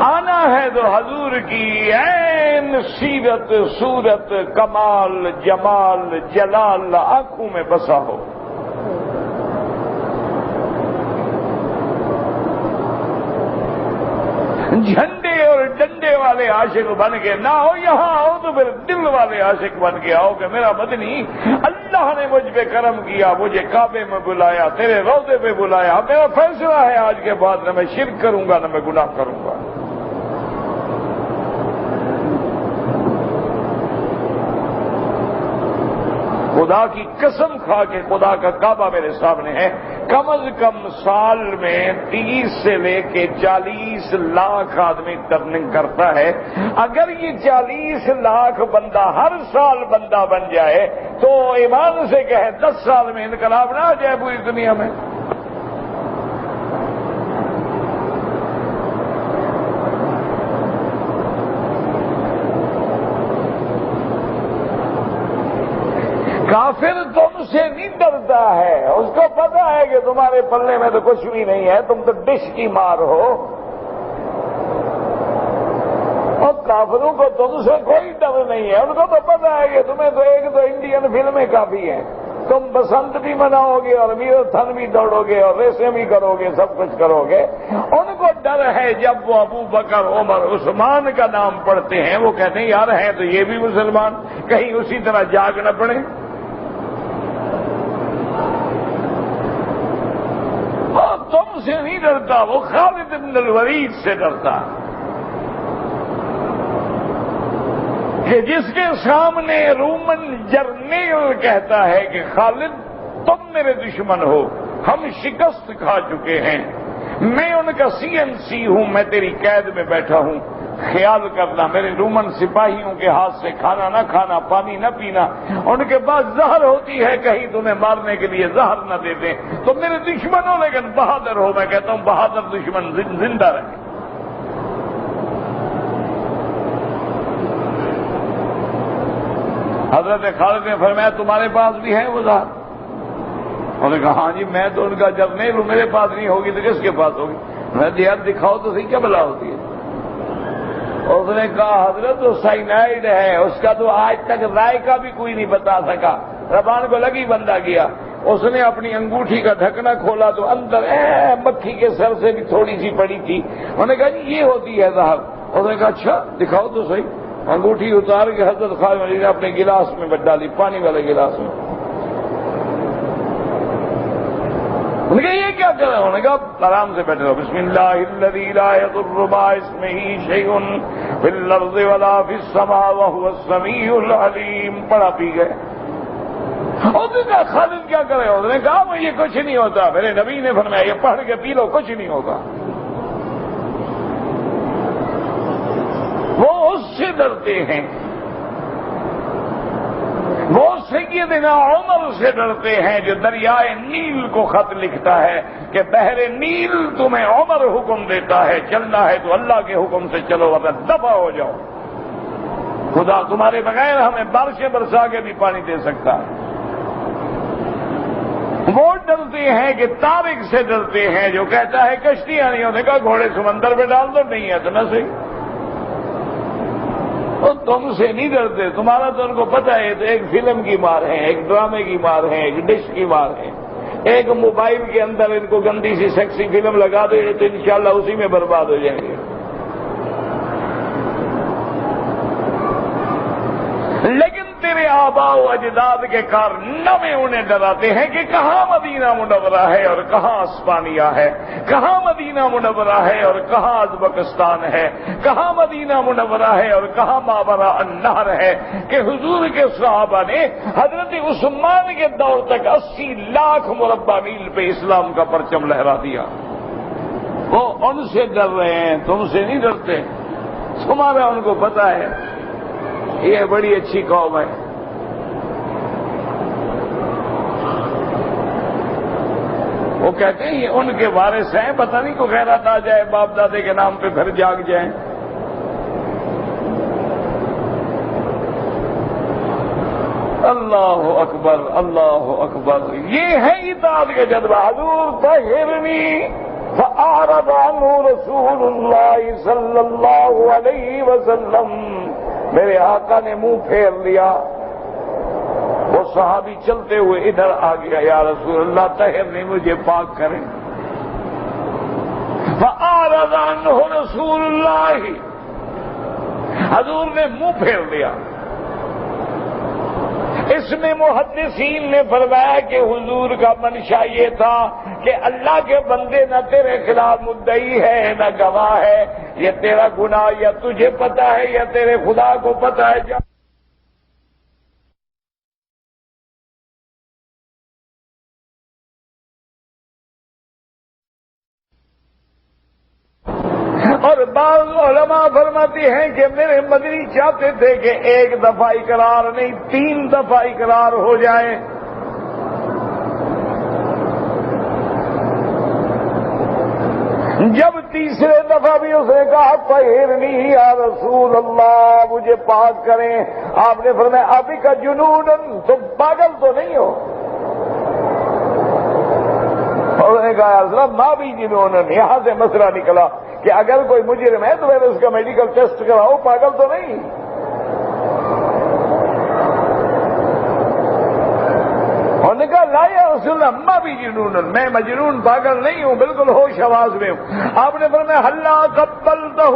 آنا ہے تو حضور کی عین سیرت صورت کمال جمال جلال آنکھوں میں بسا ہو۔ جھنڈے اور ڈنڈے والے عاشق بن کے نہ ہو، یہاں آؤ تو پھر دل والے عاشق بن کے آؤ کہ میرا مدنی اللہ نے مجھ پہ کرم کیا، مجھے کعبے میں بلایا، تیرے روضے پہ بلایا، میرا فیصلہ ہے آج کے بعد نہ میں شرک کروں گا نہ میں گناہ کروں گا۔ خدا کی قسم کھا کے خدا کا کعبہ میرے سامنے ہے، کم از کم سال میں 30 سے لے کے 40 لاکھ آدمی ٹرننگ کرتا ہے۔ اگر یہ 40 لاکھ بندہ ہر سال بندہ بن جائے تو ایمان سے کہے 10 سال میں انقلاب نہ آ جائے پوری دنیا میں۔ کافر تم سے نہیں ڈرتا ہے، اس کو پتا ہے کہ تمہارے پلے میں تو کچھ بھی نہیں ہے، تم تو ڈش کی مار ہو، اور کافروں کو تم سے کوئی ڈر نہیں ہے، ان کو تو پتا ہے کہ تمہیں تو ایک تو انڈین فلمیں کافی ہیں، تم بسنت بھی مناؤ گے اور میراتھن بھی دوڑو گے اور ریسیں بھی کرو گے، سب کچھ کرو گے۔ ان کو ڈر ہے جب وہ ابو بکر عمر عثمان کا نام پڑھتے ہیں وہ کہتے ہیں یار ہیں تو یہ بھی مسلمان، کہیں اسی طرح جاگ نہ پڑے۔ تم سے نہیں ڈرتا، وہ خالد بن الولید سے ڈرتا کہ جس کے سامنے رومن جرنیل کہتا ہے کہ خالد تم میرے دشمن ہو، ہم شکست کھا چکے ہیں، میں ان کا CNC ہوں، میں تیری قید میں بیٹھا ہوں، خیال کرنا میرے رومن سپاہیوں کے ہاتھ سے کھانا نہ کھانا، پانی نہ پینا، ان کے پاس زہر ہوتی ہے، کہیں تمہیں مارنے کے لیے زہر نہ دے دیں، تم میرے دشمن ہو لیکن بہادر ہو۔ میں کہتا ہوں بہادر دشمن زندہ رہے۔ حضرت خالد نے فرمایا تمہارے پاس بھی ہے وہ زہر؟ انہوں نے کہا ہاں جی میں تو ان کا جرنیل ہوں، میرے پاس نہیں ہوگی تو کس کے پاس ہوگی؟ میں نے یار دکھاؤ تو صحیح، کیا بلا ہوتی ہے؟ اس نے کہا حضرت وہ سائنائڈ ہے، اس کا تو آج تک ذائقہ بھی کوئی نہیں بتا سکا، زبان کو لگی بندہ گیا۔ اس نے اپنی انگوٹھی کا ڈھکنا کھولا تو اندر مکھی کے سر سے بھی تھوڑی سی پڑی تھی۔ انہوں نے کہا جی یہ ہوتی ہے صاحب۔ اس نے کہا اچھا دکھاؤ تو صحیح۔ انگوٹھی اتار کے حضرت خالد نے اپنے گلاس میں ڈالی، پانی والے گلاس میں۔ انہوں نے کہا یہ کیا کر رہے ہیں؟ انہوں نے کہا آرام سے بیٹھے رہو، بسم اللہ الذی لا یضر مع اسمہ شیء فی الارض ولا فی السماء وهو السمیع العلیم۔ پڑھا پی گئے۔ اور کہا خالد کیا کر رہے ہیں؟ انہوں نے کہا مجھے کچھ نہیں ہوتا، میرے نبی نے فرمایا یہ پڑھ کے پی لو کچھ نہیں ہوگا۔ وہ اس سے ڈرتے ہیں، وہ سیدنا عمر سے ڈرتے ہیں جو دریائے نیل کو خط لکھتا ہے کہ بحر نیل تمہیں عمر حکم دیتا ہے، چلنا ہے تو اللہ کے حکم سے چلو ورنہ دفع ہو جاؤ، خدا تمہارے بغیر ہمیں بارشیں برسا کے بھی پانی دے سکتا ہے۔ وہ ڈرتے ہیں کہ طارق سے ڈرتے ہیں جو کہتا ہے کشتیاں نہیں ہونے کا، گھوڑے سمندر میں ڈال دو، نہیں ہے تو نہ صحیح۔ اور تم سے نہیں ڈرتے، تمہارا تو ان کو پتہ ہے تو ایک فلم کی مار ہے، ایک ڈرامے کی مار ہے، ایک ڈش کی مار ہے، ایک موبائل کے اندر ان کو گندی سی سیکسی فلم لگا دو تو انشاءاللہ اسی میں برباد ہو جائیں گے۔ لیکن تیرے آباء و اجداد کے کارنامے انہیں ڈراتے ہیں کہ کہاں مدینہ منورہ ہے اور کہاں اسپانیہ ہے، کہاں مدینہ منورہ ہے اور کہاں ازبکستان ہے، کہاں مدینہ منورہ ہے اور کہاں ماورا النہر ہے، کہ حضور کے صحابہ نے حضرت عثمان کے دور تک 80 لاکھ مربع میل پہ اسلام کا پرچم لہرا دیا۔ وہ ان سے ڈر رہے ہیں، تم سے نہیں ڈرتے، تمہارا ان کو پتا ہے یہ بڑی اچھی قوم ہے۔ وہ کہتے ہیں یہ ان کے وارث ہیں، پتہ نہیں کو خیرات آ جائے باپ دادے کے نام پہ پھر جاگ جائیں۔ اللہ اکبر اللہ اکبر، یہ ہے اطاعت کا جذبہ۔ حضور طہرنی فأعرض عنہ رسول اللہ صلی اللہ علیہ وسلم، میرے آقا نے منہ پھیر لیا۔ وہ صحابی چلتے ہوئے ادھر آ گیا، یا رسول اللہ طہرنی، مجھے پاک کریں۔ فأعرض عنہ رسول اللہ، حضور نے منہ پھیر لیا۔ اس میں محدثین نے فرمایا کہ حضور کا منشا یہ تھا کہ اللہ کے بندے نہ تیرے خلاف مدعی ہے نہ گواہ ہے، یہ تیرا گناہ یا تجھے پتا ہے یا تیرے خدا کو پتا ہے۔ اور بعض علماء فرماتی ہیں کہ میرے مدنی چاہتے تھے کہ ایک دفعہ اقرار نہیں 3 دفعہ اقرار ہو جائے۔ جب تیسرے دفعہ بھی اس نے کہا طہرنی یا رسول اللہ، مجھے پاک کریں، آپ نے فرمایا ابھی کا جنون، تم پاگل تو نہیں ہو؟ اور انہوں نے کہا یا رسول اللہ ماں بھی جنون، یہاں سے مسئلہ نکلا کہ اگر کوئی مجرم ہے تو میں نے اس کا میڈیکل ٹیسٹ کراؤ، پاگل تو نہیں۔ انہوں نے کہا لا یا رسول اللہ ما بھی جنون، میں مجنون پاگل نہیں ہوں، بالکل ہوش حواس میں ہوں۔ آپ نے فرمایا ہلا قبلتہ،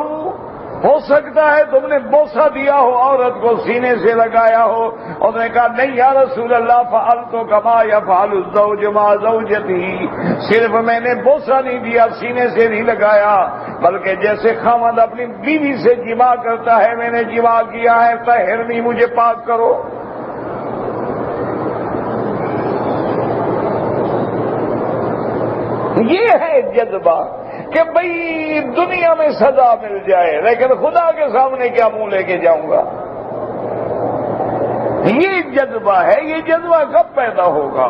ہو سکتا ہے تم نے بوسہ دیا ہو، عورت کو سینے سے لگایا ہو۔ انہوں نے کہا نہیں یا رسول اللہ فعلت کما یفعل الزوج مع زوجته، صرف میں نے بوسہ نہیں دیا، سینے سے نہیں لگایا، بلکہ جیسے خاوند اپنی بیوی سے جماع کرتا ہے میں نے جماع کیا ہے، طہرنی، مجھے پاک کرو۔ یہ ہے جذبہ کہ بھئی دنیا میں سزا مل جائے لیکن خدا کے سامنے کیا منہ لے کے جاؤں گا۔ یہ جذبہ ہے۔ یہ جذبہ کب پیدا ہوگا؟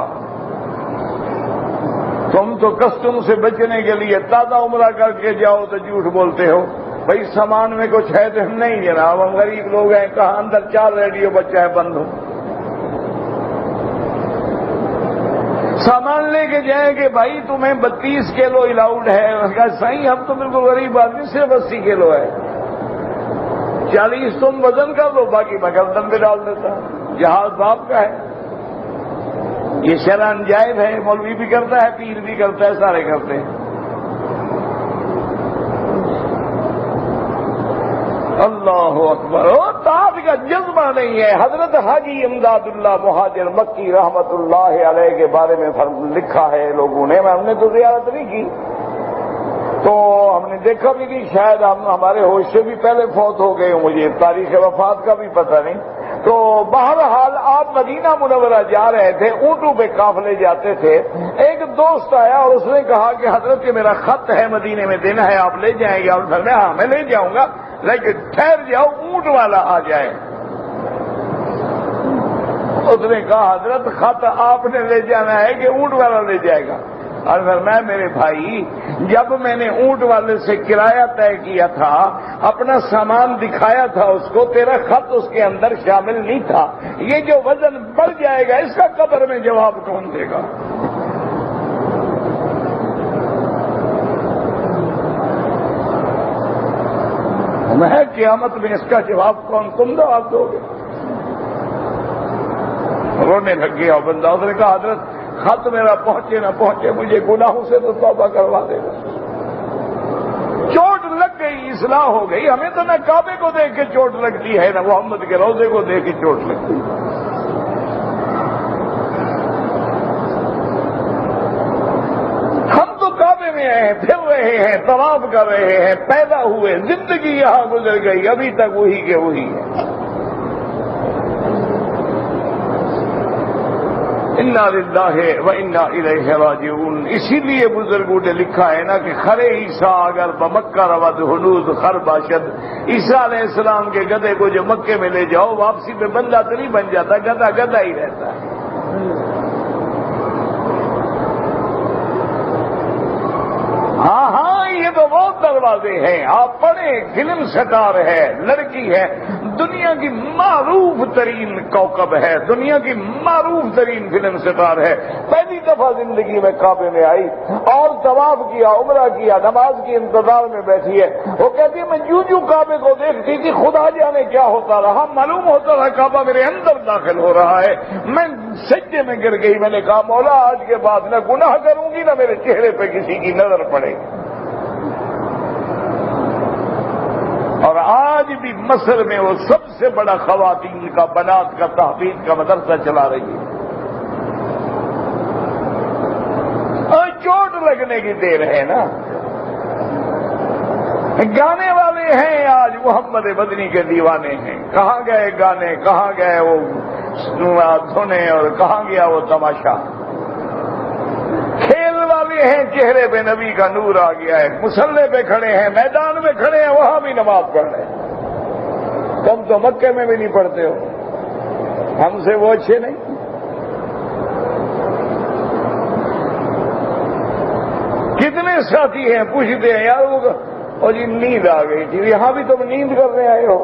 تم تو کسٹم سے بچنے کے لیے تازہ عمرہ کر کے جاؤ تو جھوٹ بولتے ہو، بھئی سامان میں کچھ ہے تو ہم نہیں جناب، ہم غریب لوگ ہیں، کہاں اندر 4 ریڈیو بچہ ہے بند ہو۔ سامان لے کے جائیں کہ بھائی تمہیں 32 کلو الاؤڈ ہے، کہا صحیح ہم تو بالکل غریب آدمی، صرف 80 کلو ہے، 40 تم وزن کر لو، باقی میں گردن پہ ڈال دیتا ہوں، جہاز باپ کا ہے۔ یہ شرعاً جائز ہے، مولوی بھی کرتا ہے، پیر بھی کرتا ہے، سارے کرتے ہیں۔ اللہ اکبر، طاعت کا جذبہ نہیں ہے۔ حضرت حاجی امداد اللہ مہاجر مکی رحمت اللہ علیہ کے بارے میں لکھا ہے لوگوں نے، ہم نے تو زیارت نہیں کی تو ہم نے دیکھا بھی نہیں، شاید ہمارے ہوش سے بھی پہلے فوت ہو گئے ہوں، مجھے تاریخ وفات کا بھی پتہ نہیں۔ تو بہرحال آپ مدینہ منورہ جا رہے تھے، اونٹوں پہ قافلے جاتے تھے، ایک دوست آیا اور اس نے کہا کہ حضرت یہ میرا خط ہے، مدینے میں دینا ہے، آپ لے جائیں گے؟ اور میں ہاں میں لے جاؤں گا، لیکن ٹھہر جاؤ اونٹ والا آ جائے۔ اس نے کہا حضرت خط آپ نے لے جانا ہے کہ اونٹ والا لے جائے گا؟ اور میں میرے بھائی جب میں نے اونٹ والے سے کرایہ طے کیا تھا، اپنا سامان دکھایا تھا اس کو، تیرا خط اس کے اندر شامل نہیں تھا، یہ جو وزن بڑھ جائے گا اس کا قبر میں جواب کون دے گا؟ میں قیامت میں اس کا جواب کون؟ تم جواب دو گے؟ رونے لگ گیا بندہ۔ اس نے کہا حضرت خط میرا پہنچے نہ پہنچے، مجھے گناہوں سے تو توبہ کروا دے گا۔ چوٹ لگ گئی، اصلاح ہو گئی۔ ہمیں تو نہ کعبے کو دیکھ کے چوٹ لگتی ہے، نہ محمد کے روضے کو دیکھ کے چوٹ لگتی ہے۔ طواف کر رہے ہیں، پیدا ہوئے، زندگی یہاں گزر گئی، ابھی تک وہی کے وہی ہے۔ انا للہ و انا الیہ راجعون۔ اسی لیے بزرگوں نے لکھا ہے نا کہ خرے عیسیٰ اگر بمکہ رود ہنوز خر باشد، عیسیٰ علیہ السلام کے گدھے کو جو مکے میں لے جاؤ واپسی پہ بندہ تو نہیں بن جاتا، گدھا گدھا ہی رہتا ہے۔ ہاں ہاں، یہ تو بہت دروازے ہیں، آپ پڑھیں، فلم سٹار ہے، لڑکی ہے، دنیا کی معروف ترین کوکب ہے، دنیا کی معروف ترین فلم سٹار ہے، پہلی دفعہ زندگی میں کعبے میں آئی اور طواف کیا، عمرہ کیا، نماز کی انتظار میں بیٹھی ہے۔ وہ کہتی ہے میں جو کعبے کو دیکھتی تھی خدا جانے کیا ہوتا رہا، معلوم ہوتا رہا کعبہ میرے اندر داخل ہو رہا ہے۔ میں سجدے میں گر گئی، میں نے کہا مولا آج کے بعد نہ گناہ کروں گی نہ میرے چہرے پہ کسی کی نظر پڑے گی۔ اور آج بھی مصر میں وہ سب سے بڑا خواتین کا بنات کا تحفیظ کا مدرسہ چلا رہی ہے۔ اور چوٹ لگنے کی دیر ہے نا، گانے والے ہیں آج محمد مدنی کے دیوانے ہیں، کہاں گئے گانے، کہاں گئے وہ دھنے اور کہاں گیا وہ تماشا، کھیل والے ہیں چہرے پہ نبی کا نور آ گیا ہے، مسلح پہ کھڑے ہیں، میدان میں کھڑے ہیں، وہاں بھی نماز پڑھ رہے ہیں۔ تم تو مکے میں بھی نہیں پڑھتے ہو، ہم سے وہ اچھے نہیں۔ کتنے ساتھی ہیں پوچھتے ہیں یار وہ جی نیند آ گئی تھی، یہاں بھی تم نیند کرنے آئے ہو،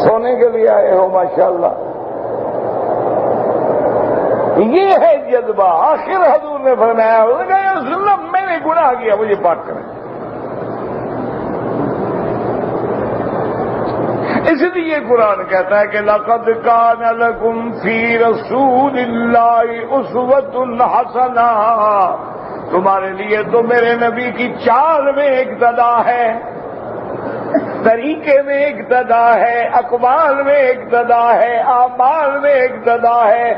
سونے کے لیے آئے ہو، ماشاءاللہ۔ یہ ہے جذبہ۔ آخر حضور نے فرمایا، انہوں نے کہا یا رسول اللہ میں نے گناہ کیا، مجھے پاک کریں۔ اس لیے قرآن کہتا ہے کہ لَقَدْ كَانَ لَكُمْ فِي رَسُولِ اللَّهِ أُسْوَةٌ حَسَنَةٌ، تمہارے لیے تو میرے نبی کی چال میں اقتدا ہے، طریقے میں اقتدا ہے، اقوال میں اقتدا ہے، اعمال میں اقتدا ہے،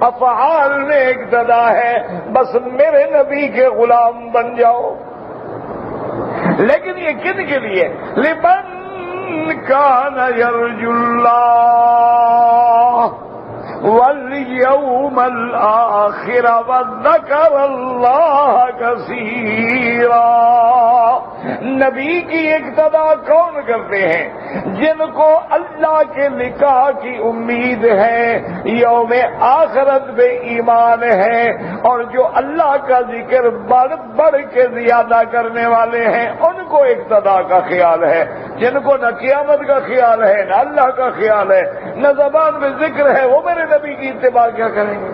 افعال میں اقتدا ہے، بس میرے نبی کے غلام بن جاؤ۔ لیکن یہ کن کے لیے؟ لمن کان یرجو اللہ والیوم الآخر وذکر اللہ کثیرا۔ نبی کی اقتدا کون کرتے ہیں؟ جن کو اللہ کے لقاء کی امید ہے، یوم آخرت میں ایمان ہے، اور جو اللہ کا ذکر بڑھ بڑھ کے زیادہ کرنے والے ہیں ان کو اقتدا کا خیال ہے۔ جن کو نہ قیامت کا خیال ہے، نہ اللہ کا خیال ہے، نہ زبان میں ذکر ہے، وہ میرے نبی کی اتباع کیا کریں گے؟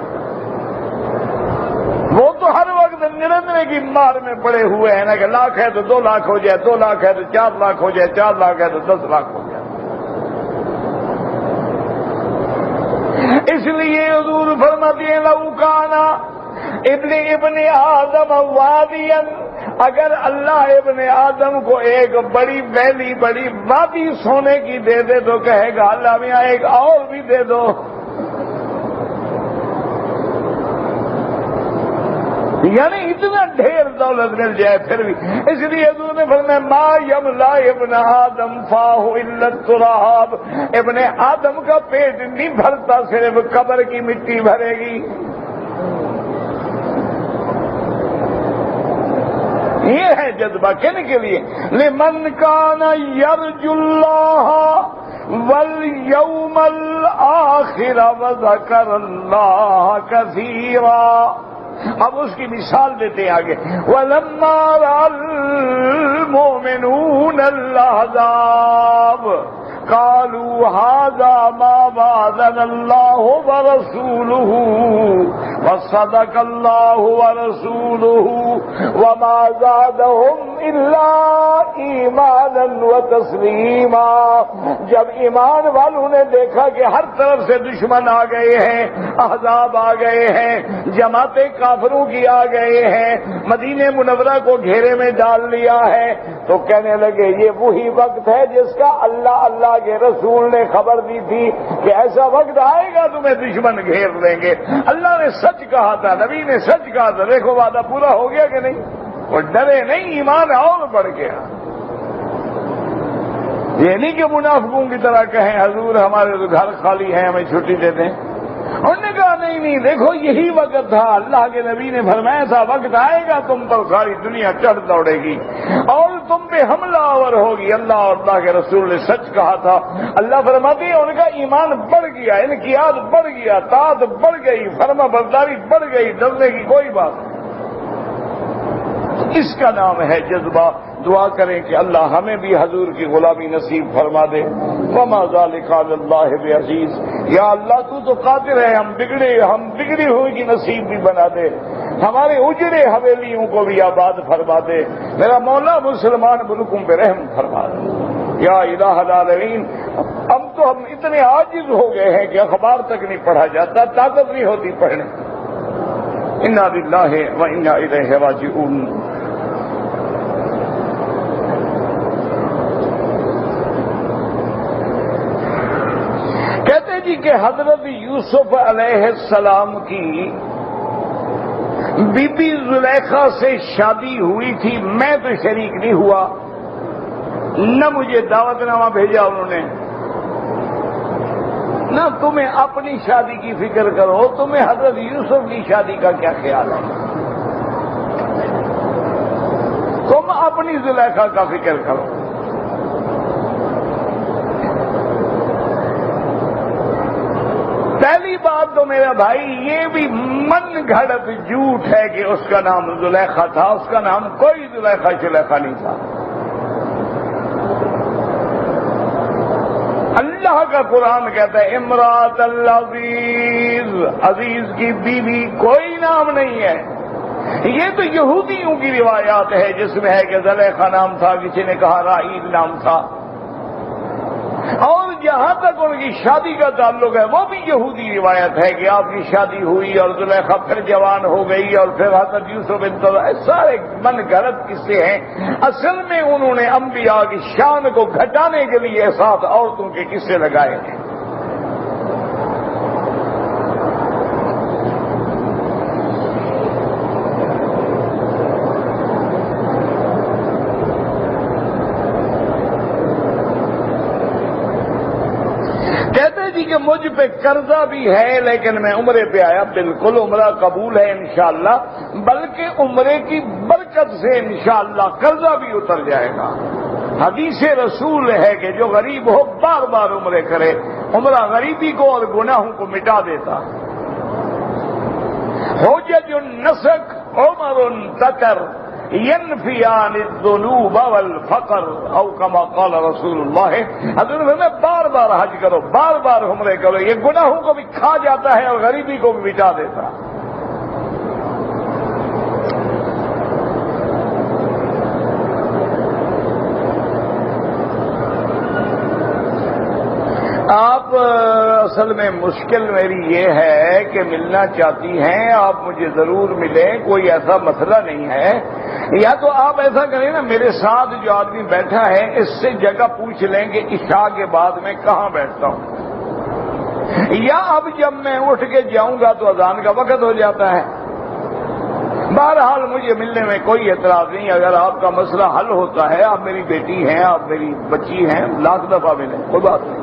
وہ تو ہر وقت نرندنے کی مار میں پڑے ہوئے ہیں نا کہ لاکھ ہے تو 2 لاکھ ہو جائے، 2 لاکھ ہے تو 4 لاکھ ہو جائے، 4 لاکھ ہے تو 10 لاکھ ہو جائے۔ اس لیے حضور فرماتے ہیں لو کانا ابن آدم وادیا، اگر اللہ ابن آدم کو ایک بڑی ویلی، بڑی وادی سونے کی دے دے تو کہے گا اللہ میاں ایک اور بھی دے دو۔ یعنی اتنا ڈھیر دولت مل جائے پھر بھی۔ اس لیے حضور نے فرمایا ما یملا ابن آدم فاہ الا التراب، ابن آدم کا پیٹ نہیں بھرتا، صرف قبر کی مٹی بھرے گی۔ یہ ہے جذبہ کن کے لیے؟ لمن کان یرجو اللہ والیوم الآخر وذکر اللہ کثیرا۔ اب اس کی مثال دیتے ہیں آگے، وَلَمَّا رَأَى الْمُؤْمِنُونَ الْأَحْزَابَ قَالُوا هَذَا مَا وَعَدَنَا اللَّهُ وَرَسُولُهُ وَصَدَقَ اللَّهُ وَرَسُولُهُ وَمَا زَادَهُمْ إِلَّا إِيمَانًا وَتَسْلِيمًا۔ جب ایمان والوں نے دیکھا کہ ہر طرف سے دشمن آ گئے ہیں، احزاب آ گئے ہیں، جماعتیں کافروں کی آ گئے ہیں، مدینہ منورہ کو گھیرے میں ڈال لیا ہے، تو کہنے لگے یہ وہی وقت ہے جس کا اللہ کے رسول نے خبر دی تھی کہ ایسا وقت آئے گا تمہیں دشمن گھیر لیں گے۔ اللہ نے سچ کہا تھا، نبی نے سچ کہا تھا، دیکھو وعدہ پورا ہو گیا کہ نہیں؟ وہ ڈرے نہیں، ایمان اور بڑھ گیا۔ یہ نہیں کہ منافقوں کی طرح کہیں حضور ہمارے تو گھر خالی ہیں ہمیں چھٹی دے دیں۔ انہوں نے کہا نہیں دیکھو یہی وقت تھا، اللہ کے نبی نے فرمایا تھا وقت آئے گا تم پر ساری دنیا چڑھ دوڑے گی اور تم پہ حملہ آور ہوگی۔ اللہ اور اللہ کے رسول نے سچ کہا تھا۔ اللہ فرماتے ہیں ان کا ایمان بڑھ گیا، انقیاد بڑھ گیا، طاعت بڑھ گئی، فرما برداری بڑھ گئی، ڈرنے کی کوئی بات نہیں۔ اس کا نام ہے جذبہ۔ دعا کریں کہ اللہ ہمیں بھی حضور کی غلامی نصیب فرما دے۔ وما ذلک علی اللہ بعزیز، یا اللہ تو قادر ہے، ہم بگڑی ہوئی کی نصیب بھی بنا دے، ہمارے اجڑے حویلیوں کو بھی آباد فرما دے، میرا مولا مسلمان ملکوں پہ رحم فرما دے یا الہ العالمین۔ اب تو ہم اتنے عاجز ہو گئے ہیں کہ اخبار تک نہیں پڑھا جاتا، طاقت نہیں ہوتی پڑھنے۔ انا للہ و انا الیہ راجعون۔ کہتے جی کہ حضرت یوسف علیہ السلام کی بی بی زلیخا سے شادی ہوئی تھی، میں تو شریک نہیں ہوا، نہ مجھے دعوت نامہ بھیجا انہوں نے، نہ تمہیں اپنی شادی کی فکر کرو، تمہیں حضرت یوسف کی شادی کا کیا خیال ہے؟ تم اپنی زلیخا کا فکر کرو۔ پہلی بات تو میرا بھائی یہ بھی من گھڑت جھوٹ ہے کہ اس کا نام زلیخا تھا، اس کا نام کوئی زلیخا شلیخا نہیں تھا۔ اللہ کا قرآن کہتا ہے امرات العزیز، عزیز کی بیوی کوئی نام نہیں ہے۔ یہ تو یہودیوں کی روایات ہے جس میں ہے کہ زلیخا نام تھا، کسی نے کہا راحیل نام تھا، اور جہاں تک ان کی شادی کا تعلق ہے وہ بھی یہودی روایت ہے کہ آپ کی شادی ہوئی اور زلیخا پھر جوان ہو گئی اور پھر حضرت یوسف سارے من گھڑت قصے ہیں۔ اصل میں انہوں نے انبیاء کی شان کو گھٹانے کے لیے ساتھ عورتوں کے قصے لگائے ہیں۔ کہ مجھ پہ قرضہ بھی ہے لیکن میں عمرے پہ آیا، بالکل عمرہ قبول ہے انشاءاللہ، بلکہ عمرے کی برکت سے انشاءاللہ قرضہ بھی اتر جائے گا۔ حدیث رسول ہے کہ جو غریب ہو بار بار عمرے کرے، عمرہ غریبی کو اور گناہوں کو مٹا دیتا۔ حجج النسک عمر تکر ینفیان الذنوب والفقر او کما قال رسول اللہ۔ حضرت میں بار بار حج کرو، بار بار عمرے کرو، یہ گناہوں کو بھی کھا جاتا ہے اور غریبی کو بھی مٹا دیتا۔ آپ اصل میں مشکل میری یہ ہے کہ ملنا چاہتی ہیں آپ مجھے ضرور ملیں، کوئی ایسا مسئلہ نہیں ہے، یا تو آپ ایسا کریں نا میرے ساتھ جو آدمی بیٹھا ہے اس سے جگہ پوچھ لیں کہ عشاء کے بعد میں کہاں بیٹھتا ہوں، یا اب جب میں اٹھ کے جاؤں گا تو اذان کا وقت ہو جاتا ہے۔ بہرحال مجھے ملنے میں کوئی اعتراض نہیں، اگر آپ کا مسئلہ حل ہوتا ہے، آپ میری بیٹی ہیں، آپ میری بچی ہیں، لاکھ دفعہ ملیں، کوئی بات نہیں۔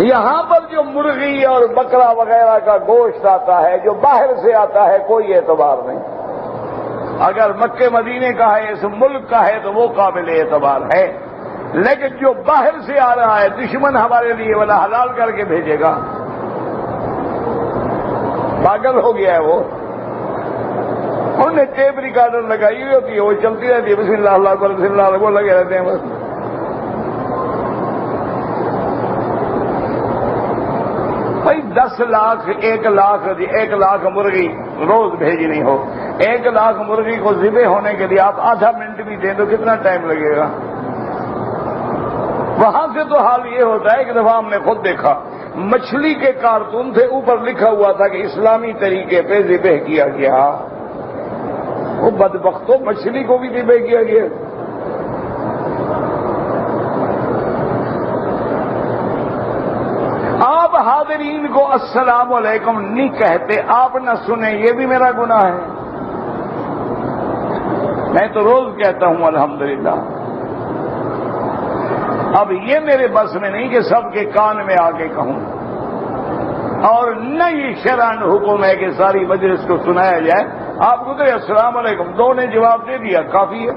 یہاں پر جو مرغی اور بکرا وغیرہ کا گوشت آتا ہے جو باہر سے آتا ہے کوئی اعتبار نہیں، اگر مکے مدینے کا ہے، اس ملک کا ہے تو وہ قابل اعتبار ہے، لیکن جو باہر سے آ رہا ہے دشمن ہمارے لیے والا حلال کر کے بھیجے گا، پاگل ہو گیا ہے وہ۔ انہوں نے ٹیپ ریکارڈر لگائی ہوئی ہوتی ہے، وہ چلتی رہتی ہے، بسم اللہ اللہ اکبر بسم اللہ وہ لگے رہتے ہیں بس۔ بھائی 10 لاکھ 1 لاکھ مرغی روز بھیجنی ہو، 1 لاکھ مرغی کو ذبح ہونے کے لیے آپ آدھا منٹ بھی دیں تو کتنا ٹائم لگے گا؟ وہاں سے تو حال یہ ہوتا ہے کہ دفعہ ہم نے خود دیکھا، مچھلی کے کارٹون تھے، اوپر لکھا ہوا تھا کہ اسلامی طریقے پہ ذبح کیا گیا۔ وہ بدبختوں، مچھلی کو بھی ذبح کیا گیا۔ آپ حاضر حاضرین کو السلام علیکم نہیں کہتے، آپ نہ سنیں، یہ بھی میرا گناہ ہے؟ میں تو روز کہتا ہوں الحمدللہ۔ اب یہ میرے بس میں نہیں کہ سب کے کان میں آ کے کہوں، اور نہ یہ شرعاً حکم ہے کہ ساری مجلس کو سنایا جائے۔ آپ گزرے السلام علیکم، دو نے جواب دے دیا، کافی ہے۔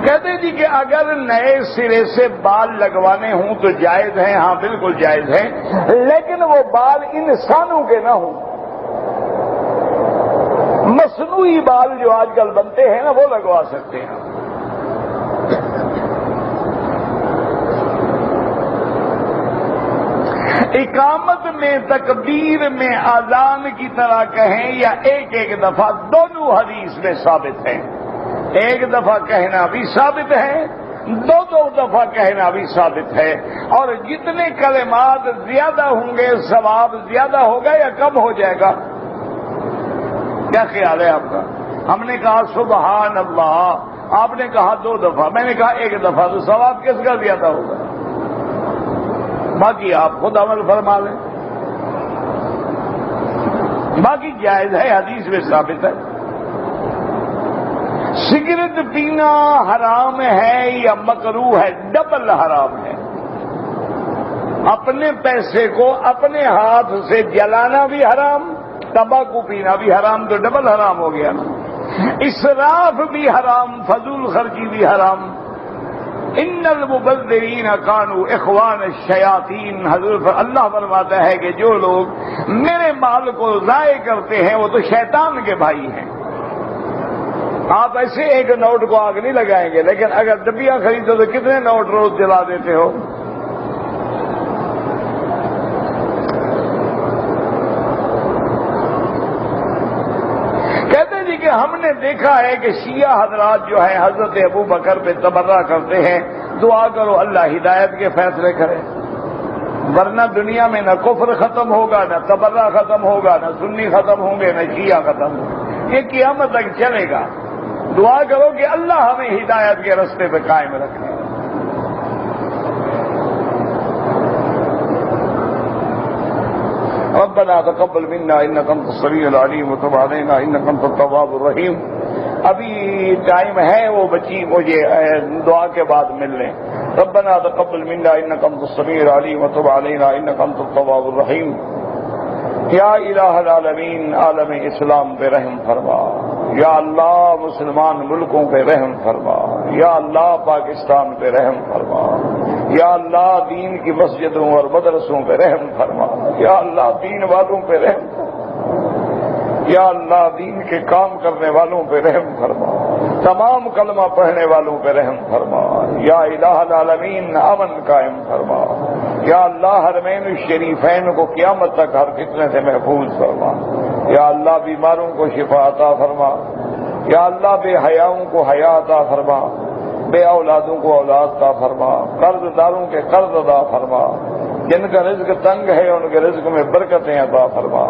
کہتے جی کہ اگر نئے سرے سے بال لگوانے ہوں تو جائز ہیں؟ ہاں بالکل جائز ہیں، لیکن وہ بال انسانوں کے نہ ہوں۔ مصنوعی بال جو آج کل بنتے ہیں نا وہ لگوا سکتے ہیں۔ اقامت میں تکبیر میں اذان کی طرح کہیں یا ایک ایک دفعہ، دونوں حدیث میں ثابت ہیں۔ ایک دفعہ کہنا بھی ثابت ہے، دو دفعہ کہنا بھی ثابت ہے، اور جتنے کلمات زیادہ ہوں گے ثواب زیادہ ہوگا یا کم ہو جائے گا؟ کیا خیال ہے آپ کا؟ ہم نے کہا سبحان اللہ، آپ نے کہا 2 دفعہ، میں نے کہا 1 دفعہ، تو ثواب کس کا زیادہ ہوگا؟ باقی آپ خود عمل فرما لیں، باقی جائز ہے، حدیث میں ثابت ہے۔ سگریٹ پینا حرام ہے یا مکروہ ہے؟ ڈبل حرام ہے۔ اپنے پیسے کو اپنے ہاتھ سے جلانا بھی حرام، تمباکو پینا بھی حرام، تو ڈبل حرام ہو گیا نا۔ اسراف بھی حرام، فضول خرچی بھی حرام۔ ان المبذرین کانوا اخوان الشیاطین، حضرت اللہ فرماتا ہے کہ جو لوگ میرے مال کو ضائع کرتے ہیں وہ تو شیطان کے بھائی ہیں۔ آپ ایسے ایک نوٹ کو آگ نہیں لگائیں گے، لیکن اگر ڈبیاں خریدو تو کتنے نوٹ روز جلا دیتے ہو؟ کہتے جی کہ ہم نے دیکھا ہے کہ شیعہ حضرات جو ہیں حضرت ابو بکر پہ تبرہ کرتے ہیں، دعا کرو اللہ ہدایت کے فیصلے کرے، ورنہ دنیا میں نہ کفر ختم ہوگا، نہ تبرہ ختم ہوگا، نہ سنی ختم ہوں گے، نہ شیعہ ختم ہوگا، یہ قیامت تک چلے گا۔ دعا کرو کہ اللہ ہمیں ہدایت کے راستے پہ قائم رکھے۔ ربنا تقبل منا انك انت السميع العليم وتب علينا انك انت التواب الرحيم۔ ابھی ٹائم ہے، وہ بچی مجھے دعا کے بعد مل لیں۔ ربنا تقبل منا انك انت السميع العليم وتب علينا انك انت التواب الرحيم۔ یا الہ العالمین، عالم اسلام پہ رحم فرما، یا اللہ مسلمان ملکوں پہ رحم فرما، یا اللہ پاکستان پہ رحم فرما، یا اللہ دین کی مسجدوں اور مدرسوں پہ رحم فرما، یا اللہ دین والوں پہ رحم فرما، یا اللہ دین کے کام کرنے والوں پہ رحم فرما، تمام کلمہ پڑھنے والوں پہ رحم فرما، یا الہ العالمین امن قائم فرما، یا اللہ حرمین الشریفین کو قیامت تک ہر فتنے سے محفوظ فرما، یا اللہ بیماروں کو شفا عطا فرما، یا اللہ بے حیاؤں کو حیا عطا فرما، بے اولادوں کو اولاد عطا فرما، قرض داروں کے قرض ادا فرما، جن کا رزق تنگ ہے ان کے رزق میں برکتیں عطا فرما،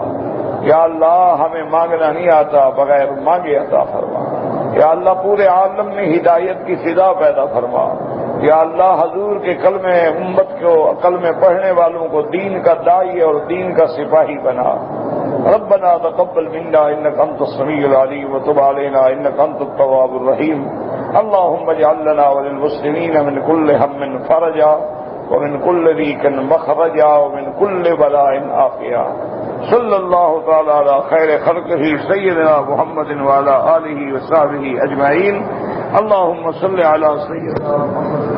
یا اللہ ہمیں مانگنا نہیں آتا، بغیر مانگے عطا فرما، یا اللہ پورے عالم میں ہدایت کی فضا پیدا فرما، یا اللہ حضور کے کلمے امت کو کلمے پڑھنے والوں کو دین کا داعی اور دین کا سپاہی بنا۔ ربنا تقبل منا انك انت السميع العليم وتب علينا انك انت التواب الرحيم۔ اللهم اجعل لنا وللمسلمين من كل هم فرجا ومن كل ضيق مخرجا ومن كل بلاء عافيا۔ صلی اللہ تعالی علی خیر خلقہ سیدنا محمد وعلی آلہ وصحبہ اجمعین۔ اللهم صل علی سیدنا محمد۔